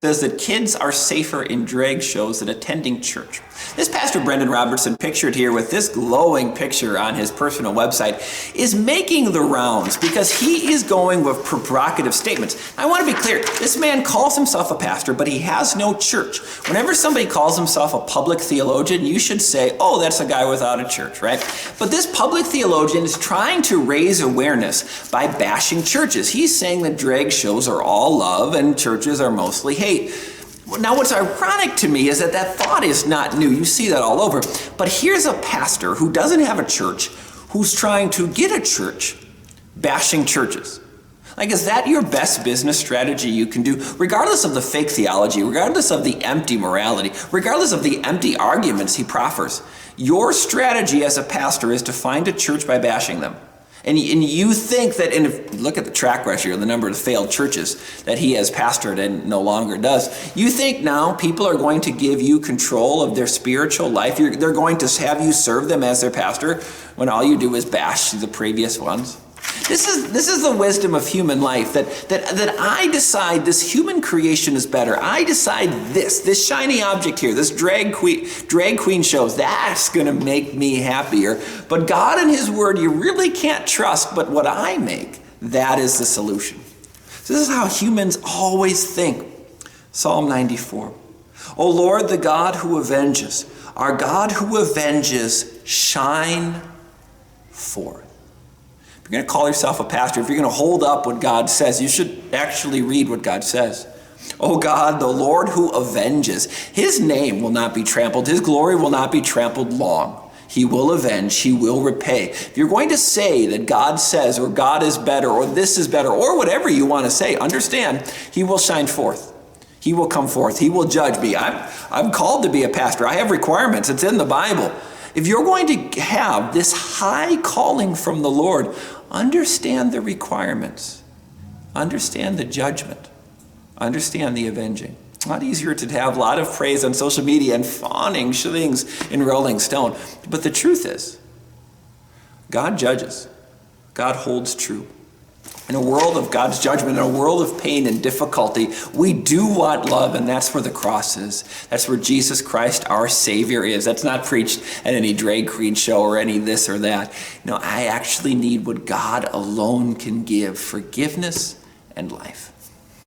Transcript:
Says that kids are safer in drag shows than attending church. This Pastor Brendan Robertson, pictured here with this glowing picture on his personal website, is making the rounds because he is going with provocative statements. I want to be clear, this man calls himself a pastor, but he has no church. Whenever somebody calls himself a public theologian, you should say, oh, that's a guy without a church, right? But this public theologian is trying to raise awareness by bashing churches. He's saying that drag shows are all love and churches are mostly hate. Now, what's ironic to me is that thought is not new. You see that all over. But here's a pastor who doesn't have a church, who's trying to get a church, bashing churches. Like, is that your best business strategy you can do? Regardless of the fake theology, regardless of the empty morality, regardless of the empty arguments he proffers, your strategy as a pastor is to find a church by bashing them. And you think that, and if you look at the track record, the number of failed churches that he has pastored and no longer does, you think now people are going to give you control of their spiritual life? They're going to have you serve them as their pastor when all you do is bash the previous ones? This is the wisdom of human life, that I decide this human creation is better. I decide this shiny object here, this drag queen shows, that's going to make me happier. But God and his word you really can't trust, but what I make, that is the solution. So this is how humans always think. Psalm 94. O Lord, the God who avenges, our God who avenges, shine forth. If you're going to call yourself a pastor, if you're going to hold up what God says, you should actually read what God says. Oh God, the Lord who avenges, his name will not be trampled. His glory will not be trampled long. He will avenge. He will repay. If you're going to say that God says, or God is better, or this is better, or whatever you want to say, understand, he will shine forth. He will come forth. He will judge me. I'm called to be a pastor. I have requirements. It's in the Bible. If you're going to have this high calling from the Lord, understand the requirements. Understand the judgment. Understand the avenging. It's a lot easier to have a lot of praise on social media and fawning things in Rolling Stone. But the truth is, God judges. God holds true. In a world of God's judgment, in a world of pain and difficulty, we do want love, and that's where the cross is. That's where Jesus Christ, our Savior, is. That's not preached at any drag queen show or any this or that. No, I actually need what God alone can give, forgiveness and life.